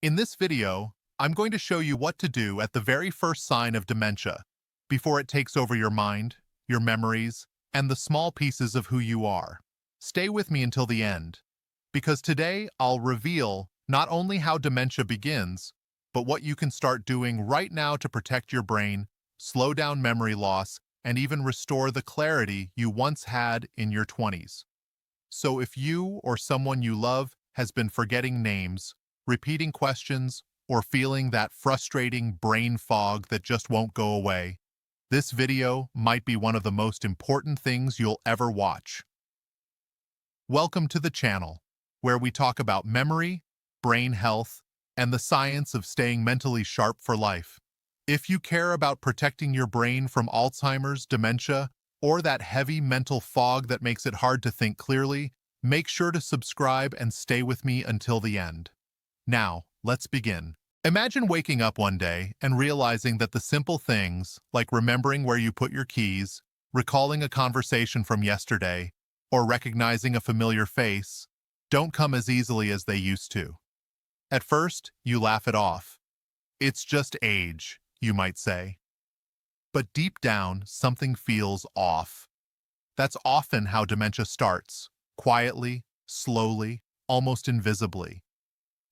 In this video, I'm going to show you what to do at the very first sign of dementia, before it takes over your mind, your memories, and the small pieces of who you are. Stay with me until the end, because today I'll reveal not only how dementia begins, but what you can start doing right now to protect your brain, slow down memory loss, and even restore the clarity you once had in your 20s. So if you or someone you love has been forgetting names, repeating questions, or feeling that frustrating brain fog that just won't go away, this video might be one of the most important things you'll ever watch. Welcome to the channel, where we talk about memory, brain health, and the science of staying mentally sharp for life. If you care about protecting your brain from Alzheimer's, dementia, or that heavy mental fog that makes it hard to think clearly, make sure to subscribe and stay with me until the end. Now, let's begin. Imagine waking up one day and realizing that the simple things, like remembering where you put your keys, recalling a conversation from yesterday, or recognizing a familiar face, don't come as easily as they used to. At first, you laugh it off. It's just age, you might say. But deep down, something feels off. That's often how dementia starts, quietly, slowly, almost invisibly.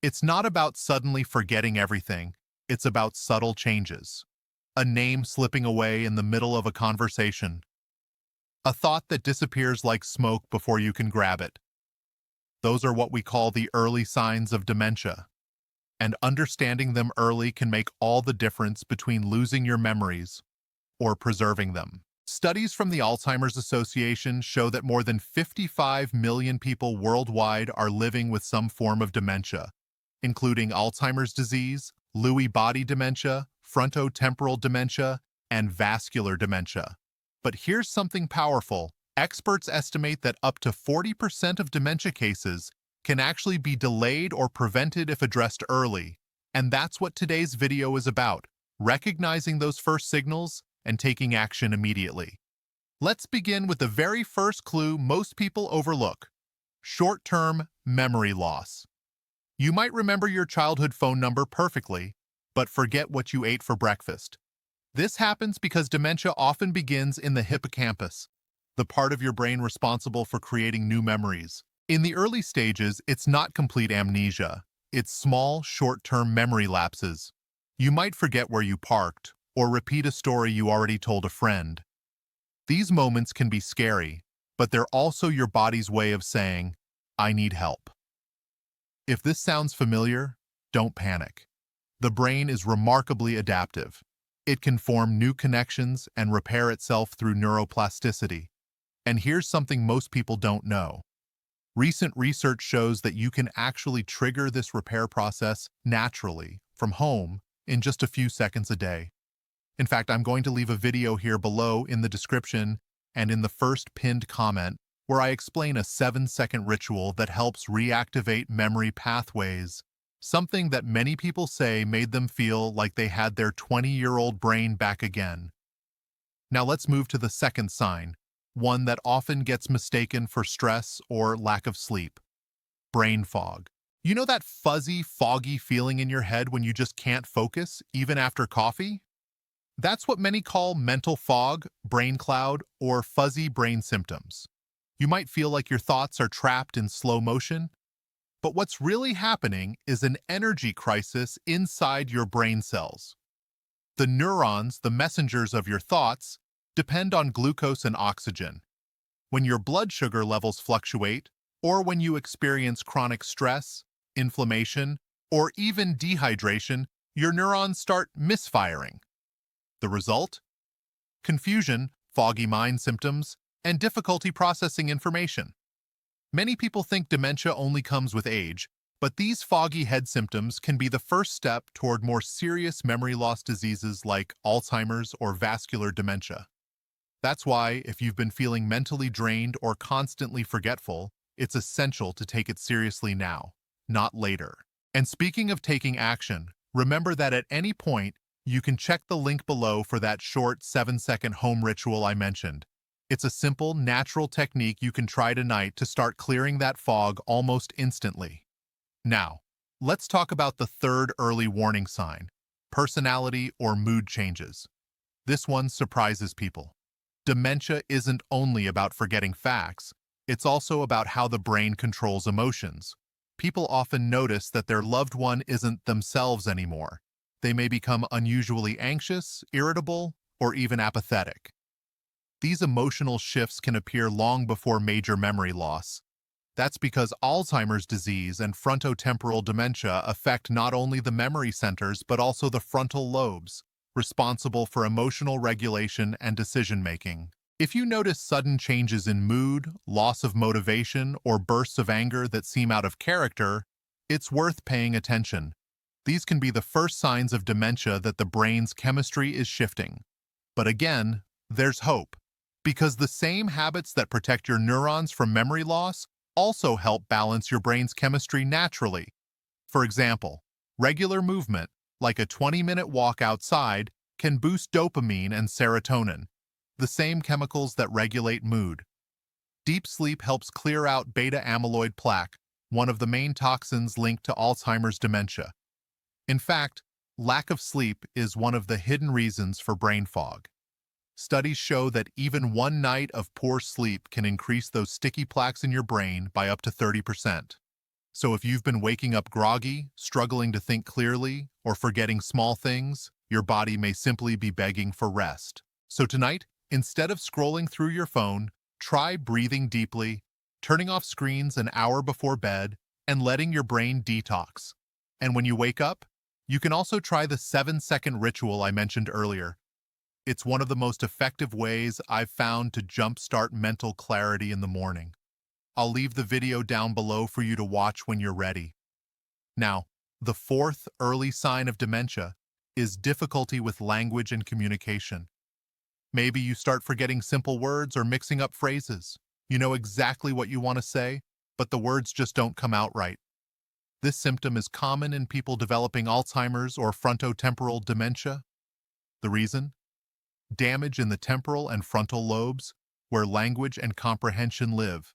It's not about suddenly forgetting everything, it's about subtle changes. A name slipping away in the middle of a conversation. A thought that disappears like smoke before you can grab it. Those are what we call the early signs of dementia. And understanding them early can make all the difference between losing your memories or preserving them. Studies from the Alzheimer's Association show that more than 55 million people worldwide are living with some form of dementia, including Alzheimer's disease, Lewy body dementia, frontotemporal dementia, and vascular dementia. But here's something powerful. Experts estimate that up to 40% of dementia cases can actually be delayed or prevented if addressed early. And that's what today's video is about, recognizing those first signals and taking action immediately. Let's begin with the very first clue most people overlook: short-term memory loss. You might remember your childhood phone number perfectly, but forget what you ate for breakfast. This happens because dementia often begins in the hippocampus, the part of your brain responsible for creating new memories. In the early stages, it's not complete amnesia. It's small, short-term memory lapses. You might forget where you parked, or repeat a story you already told a friend. These moments can be scary, but they're also your body's way of saying, "I need help." If this sounds familiar, don't panic. The brain is remarkably adaptive. It can form new connections and repair itself through neuroplasticity. And here's something most people don't know. Recent research shows that you can actually trigger this repair process naturally, from home, in just a few seconds a day. In fact, I'm going to leave a video here below in the description and in the first pinned comment where I explain a 7-second ritual that helps reactivate memory pathways, something that many people say made them feel like they had their 20-year-old brain back again. Now let's move to the second sign, one that often gets mistaken for stress or lack of sleep: brain fog. You know that fuzzy, foggy feeling in your head when you just can't focus, even after coffee? That's what many call mental fog, brain cloud, or fuzzy brain symptoms. You might feel like your thoughts are trapped in slow motion, but what's really happening is an energy crisis inside your brain cells. The neurons, the messengers of your thoughts, depend on glucose and oxygen. When your blood sugar levels fluctuate, or when you experience chronic stress, inflammation, or even dehydration, your neurons start misfiring. The result? Confusion, foggy mind symptoms, and difficulty processing information. Many people think dementia only comes with age, but these foggy head symptoms can be the first step toward more serious memory loss diseases like Alzheimer's or vascular dementia. That's why, if you've been feeling mentally drained or constantly forgetful, it's essential to take it seriously now, not later. And speaking of taking action, remember that at any point, you can check the link below for that short 7-second home ritual I mentioned. It's a simple, natural technique you can try tonight to start clearing that fog almost instantly. Now, Let's talk about the third early warning sign, personality or mood changes. This one surprises people. Dementia isn't only about forgetting facts, it's also about how the brain controls emotions. People often notice that their loved one isn't themselves anymore. They may become unusually anxious, irritable, or even apathetic. These emotional shifts can appear long before major memory loss. That's because Alzheimer's disease and frontotemporal dementia affect not only the memory centers but also the frontal lobes, responsible for emotional regulation and decision-making. If you notice sudden changes in mood, loss of motivation, or bursts of anger that seem out of character, it's worth paying attention. These can be the first signs of dementia that the brain's chemistry is shifting. But again, there's hope, because the same habits that protect your neurons from memory loss also help balance your brain's chemistry naturally. For example, regular movement, like a 20-minute walk outside, can boost dopamine and serotonin, the same chemicals that regulate mood. Deep sleep helps clear out beta-amyloid plaque, one of the main toxins linked to Alzheimer's dementia. In fact, lack of sleep is one of the hidden reasons for brain fog. Studies show that even one night of poor sleep can increase those sticky plaques in your brain by up to 30%. So if you've been waking up groggy, struggling to think clearly, or forgetting small things, your body may simply be begging for rest. So tonight, instead of scrolling through your phone, try breathing deeply, turning off screens an hour before bed, and letting your brain detox. And when you wake up, you can also try the 7-second ritual I mentioned earlier. It's one of the most effective ways I've found to jumpstart mental clarity in the morning. I'll leave the video down below for you to watch when you're ready. Now, the fourth early sign of dementia is difficulty with language and communication. Maybe you start forgetting simple words or mixing up phrases. You know exactly what you want to say, but the words just don't come out right. This symptom is common in people developing Alzheimer's or frontotemporal dementia. The reason? Damage in the temporal and frontal lobes, where language and comprehension live.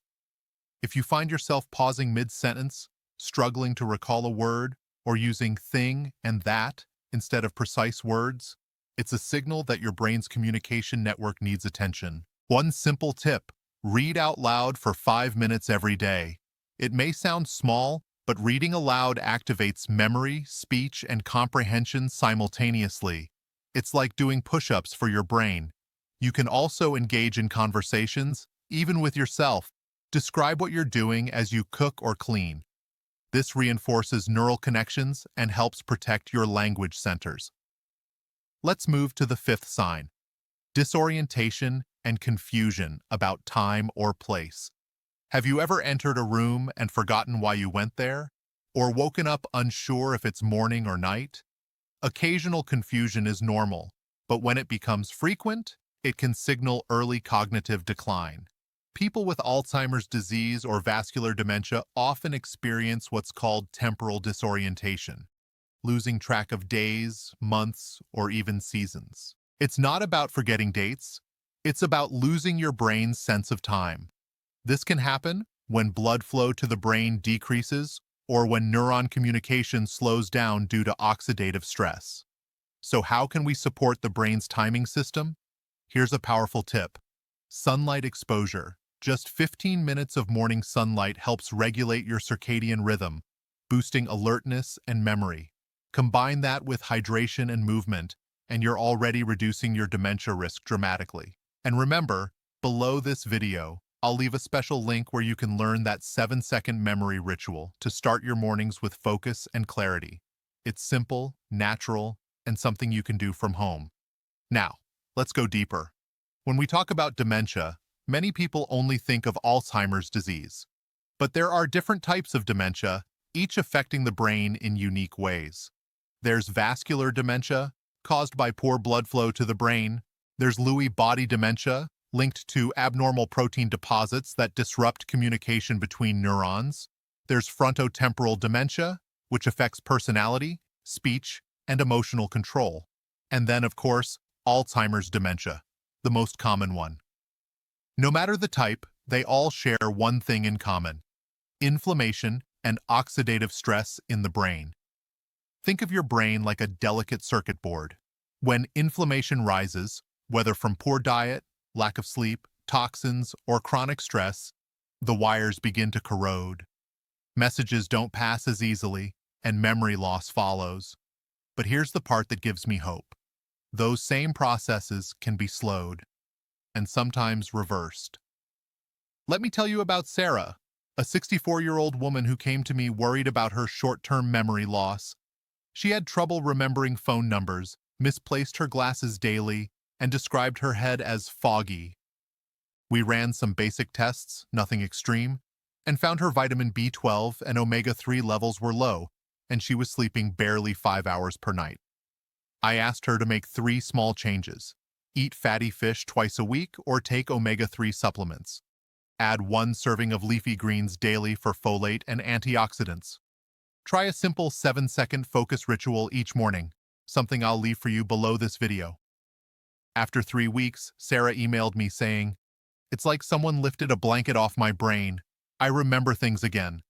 If you find yourself pausing mid-sentence, struggling to recall a word, or using thing and that instead of precise words, it's a signal that your brain's communication network needs attention. One simple tip: read out loud for 5 minutes every day. It may sound small, but reading aloud activates memory, speech, and comprehension simultaneously. It's like doing push-ups for your brain. You can also engage in conversations, even with yourself. Describe what you're doing as you cook or clean. This reinforces neural connections and helps protect your language centers. Let's move to the fifth sign: disorientation and confusion about time or place. Have you ever entered a room and forgotten why you went there? Or woken up unsure if it's morning or night? Occasional confusion is normal, but when it becomes frequent, it can signal early cognitive decline. People with Alzheimer's disease or vascular dementia often experience what's called temporal disorientation, losing track of days, months, or even seasons. It's not about forgetting dates, it's about losing your brain's sense of time. This can happen when blood flow to the brain decreases or when neuron communication slows down due to oxidative stress. So how can we support the brain's timing system? Here's a powerful tip: sunlight exposure. Just 15 minutes of morning sunlight helps regulate your circadian rhythm, boosting alertness and memory. Combine that with hydration and movement, and you're already reducing your dementia risk dramatically. And remember, below this video, I'll leave a special link where you can learn that 7-second memory ritual to start your mornings with focus and clarity. It's simple, natural, and something you can do from home. Now, let's go deeper. When we talk about dementia, many people only think of Alzheimer's disease. But there are different types of dementia, each affecting the brain in unique ways. There's vascular dementia, caused by poor blood flow to the brain. There's Lewy body dementia, linked to abnormal protein deposits that disrupt communication between neurons. There's frontotemporal dementia, which affects personality, speech, and emotional control. And then, of course, Alzheimer's dementia, the most common one. No matter the type, they all share one thing in common: inflammation and oxidative stress in the brain. Think of your brain like a delicate circuit board. When inflammation rises, whether from poor diet, lack of sleep, toxins, or chronic stress, the wires begin to corrode. Messages don't pass as easily, and memory loss follows. But here's the part that gives me hope. Those same processes can be slowed, and sometimes reversed. Let me tell you about Sarah, a 64-year-old woman who came to me worried about her short-term memory loss. She had trouble remembering phone numbers, misplaced her glasses daily, and described her head as foggy. We ran some basic tests, nothing extreme, and found her vitamin B12 and omega-3 levels were low, and she was sleeping barely 5 hours per night. I asked her to make 3 small changes: eat fatty fish twice a week or take omega-3 supplements. Add 1 serving of leafy greens daily for folate and antioxidants. Try a simple 7-second focus ritual each morning, something I'll leave for you below this video. After 3 weeks, Sarah emailed me saying, "It's like someone lifted a blanket off my brain. I remember things again."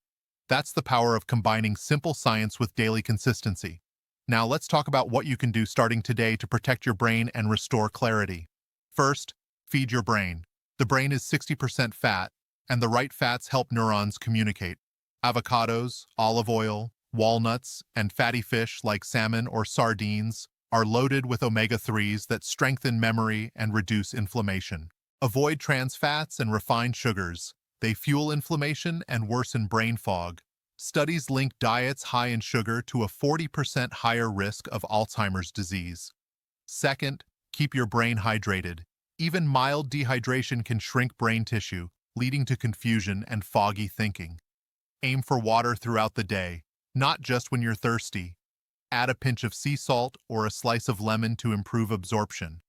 That's the power of combining simple science with daily consistency. Now let's talk about what you can do starting today to protect your brain and restore clarity. First, feed your brain. The brain is 60% fat, and the right fats help neurons communicate. Avocados, olive oil, walnuts, and fatty fish like salmon or sardines are loaded with omega-3s that strengthen memory and reduce inflammation. Avoid trans fats and refined sugars. They fuel inflammation and worsen brain fog. Studies link diets high in sugar to a 40% higher risk of Alzheimer's disease. Second, keep your brain hydrated. Even mild dehydration can shrink brain tissue, leading to confusion and foggy thinking. Aim for water throughout the day, not just when you're thirsty. Add a pinch of sea salt or a slice of lemon to improve absorption.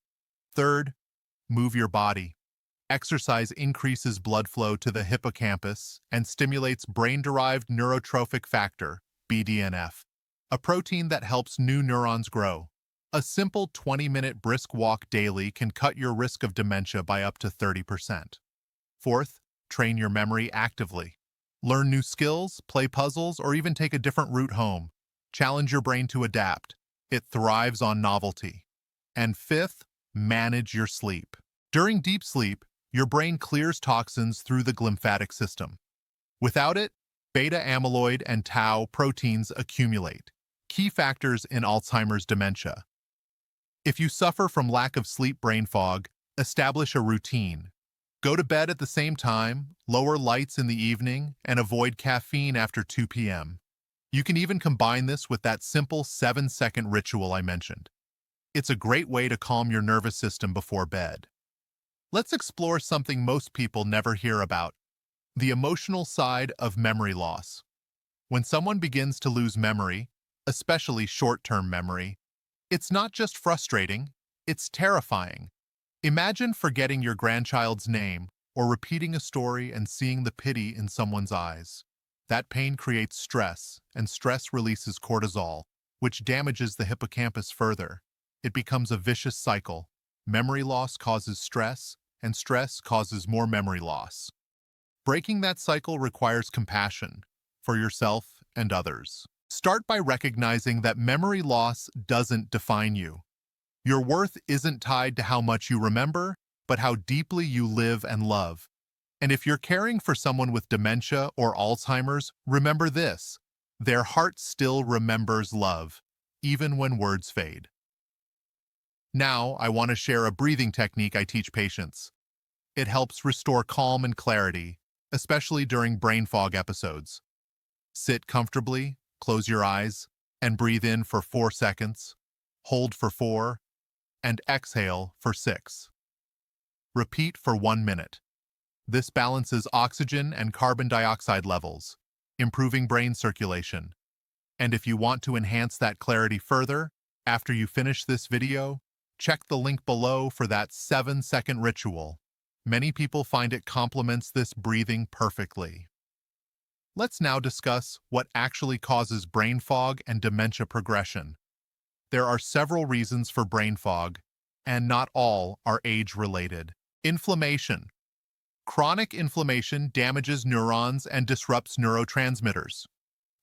Third, move your body. Exercise increases blood flow to the hippocampus and stimulates brain-derived neurotrophic factor, BDNF, a protein that helps new neurons grow. A simple 20-minute brisk walk daily can cut your risk of dementia by up to 30%. Fourth, train your memory actively. Learn new skills, play puzzles, or even take a different route home. Challenge your brain to adapt. It thrives on novelty. And fifth, manage your sleep. During deep sleep, your brain clears toxins through the glymphatic system. Without it, beta-amyloid and tau proteins accumulate, key factors in Alzheimer's dementia. If you suffer from lack of sleep brain fog, establish a routine. Go to bed at the same time, lower lights in the evening, and avoid caffeine after 2 p.m. You can even combine this with that simple 7-second ritual I mentioned. It's a great way to calm your nervous system before bed. Let's explore something most people never hear about: the emotional side of memory loss. When someone begins to lose memory, especially short-term memory, it's not just frustrating, it's terrifying. Imagine forgetting your grandchild's name or repeating a story and seeing the pity in someone's eyes. That pain creates stress, and stress releases cortisol, which damages the hippocampus further. It becomes a vicious cycle. Memory loss causes stress, and stress causes more memory loss. Breaking that cycle requires compassion for yourself and others. Start by recognizing that memory loss doesn't define you. Your worth isn't tied to how much you remember, but how deeply you live and love. And if you're caring for someone with dementia or Alzheimer's, remember this: their heart still remembers love, even when words fade. Now, I want to share a breathing technique I teach patients. It helps restore calm and clarity, especially during brain fog episodes. Sit comfortably, close your eyes, and breathe in for 4 seconds, hold for 4, and exhale for 6. Repeat for 1 minute. This balances oxygen and carbon dioxide levels, improving brain circulation. And if you want to enhance that clarity further, after you finish this video, check the link below for that 7-second ritual. Many people find it complements this breathing perfectly. Let's now discuss what actually causes brain fog and dementia progression. There are several reasons for brain fog, and not all are age-related. Inflammation. Chronic inflammation damages neurons and disrupts neurotransmitters.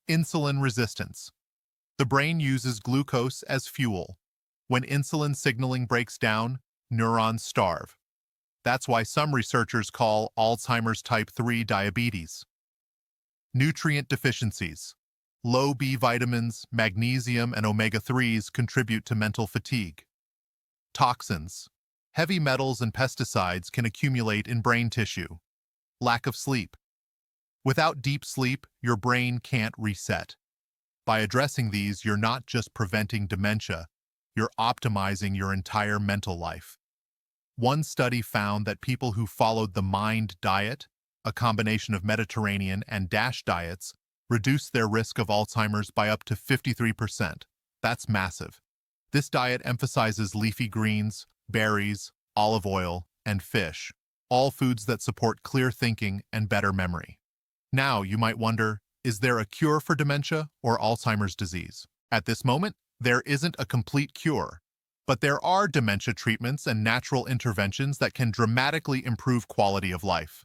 Insulin resistance. The brain uses glucose as fuel. When insulin signaling breaks down, neurons starve. That's why some researchers call Alzheimer's type 3 diabetes. Nutrient deficiencies. Low B vitamins, magnesium, and omega-3s contribute to mental fatigue. Toxins. Heavy metals and pesticides can accumulate in brain tissue. Lack of sleep. Without deep sleep, your brain can't reset. By addressing these, you're not just preventing dementia, you're optimizing your entire mental life. One study found that people who followed the MIND diet, a combination of Mediterranean and DASH diets, reduced their risk of Alzheimer's by up to 53%. That's massive. This diet emphasizes leafy greens, berries, olive oil, and fish, all foods that support clear thinking and better memory. Now, you might wonder, is there a cure for dementia or Alzheimer's disease? At this moment, there isn't a complete cure, but there are dementia treatments and natural interventions that can dramatically improve quality of life.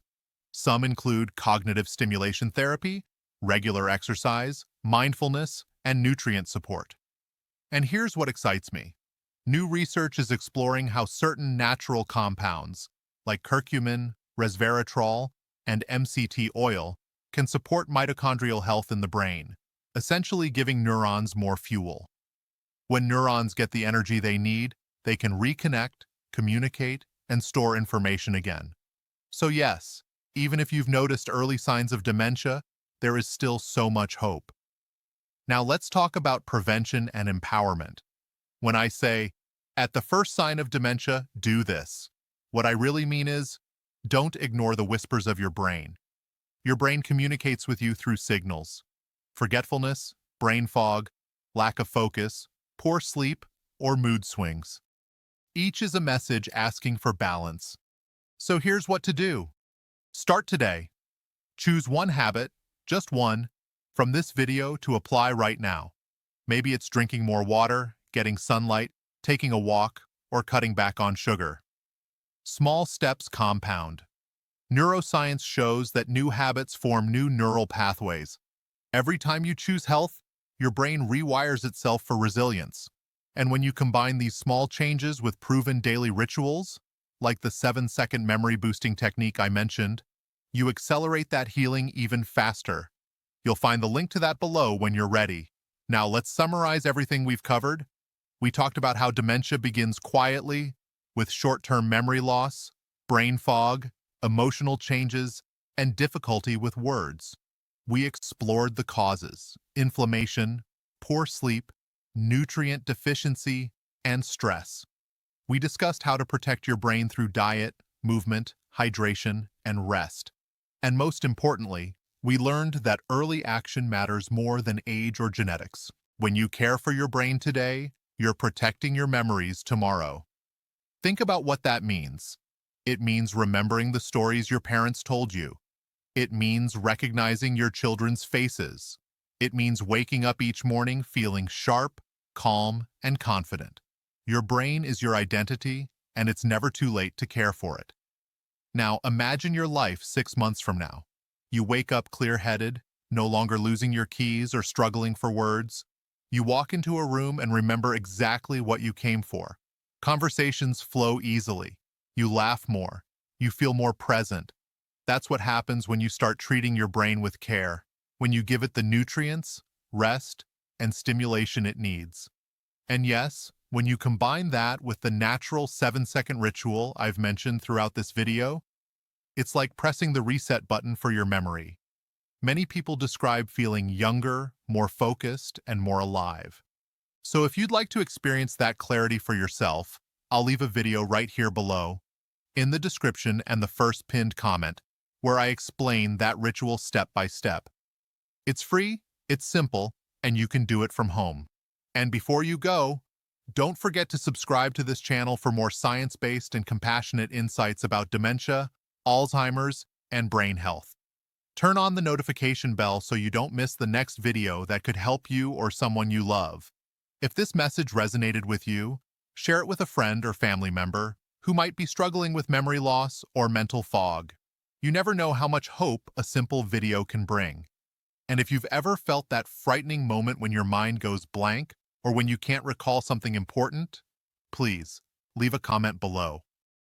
Some include cognitive stimulation therapy, regular exercise, mindfulness, and nutrient support. And here's what excites me. New research is exploring how certain natural compounds, like curcumin, resveratrol, and MCT oil, can support mitochondrial health in the brain, essentially giving neurons more fuel. When neurons get the energy they need, they can reconnect, communicate, and store information again. So yes, even if you've noticed early signs of dementia, there is still so much hope. Now let's talk about prevention and empowerment. When I say, at the first sign of dementia, do this, what I really mean is, don't ignore the whispers of your brain. Your brain communicates with you through signals: forgetfulness, brain fog, lack of focus, poor sleep, or mood swings. Each is a message asking for balance. So here's what to do. Start today. Choose one habit, just one, from this video to apply right now. Maybe it's drinking more water, getting sunlight, taking a walk, or cutting back on sugar. Small steps compound. Neuroscience shows that new habits form new neural pathways. Every time you choose health, your brain rewires itself for resilience. And when you combine these small changes with proven daily rituals, like the 7-second memory boosting technique I mentioned, you accelerate that healing even faster. You'll find the link to that below when you're ready. Now let's summarize everything we've covered. We talked about how dementia begins quietly, with short-term memory loss, brain fog, emotional changes, and difficulty with words. We explored the causes: inflammation, poor sleep, nutrient deficiency, and stress. We discussed how to protect your brain through diet, movement, hydration, and rest. And most importantly, we learned that early action matters more than age or genetics. When you care for your brain today, you're protecting your memories tomorrow. Think about what that means. It means remembering the stories your parents told you. It means recognizing your children's faces. It means waking up each morning feeling sharp, calm, and confident. Your brain is your identity, and it's never too late to care for it. Now, imagine your life 6 months from now. You wake up clear-headed, no longer losing your keys or struggling for words. You walk into a room and remember exactly what you came for. Conversations flow easily. You laugh more. You feel more present. That's what happens when you start treating your brain with care, when you give it the nutrients, rest, and stimulation it needs. And yes, when you combine that with the natural 7-second ritual I've mentioned throughout this video, it's like pressing the reset button for your memory. Many people describe feeling younger, more focused, and more alive. So if you'd like to experience that clarity for yourself, I'll leave a video right here below, in the description and the first pinned comment, where I explain that ritual step by step. It's free, it's simple, and you can do it from home. And before you go, don't forget to subscribe to this channel for more science-based and compassionate insights about dementia, Alzheimer's, and brain health. Turn on the notification bell so you don't miss the next video that could help you or someone you love. If this message resonated with you, share it with a friend or family member who might be struggling with memory loss or mental fog. You never know how much hope a simple video can bring. And if you've ever felt that frightening moment when your mind goes blank or when you can't recall something important, please leave a comment below.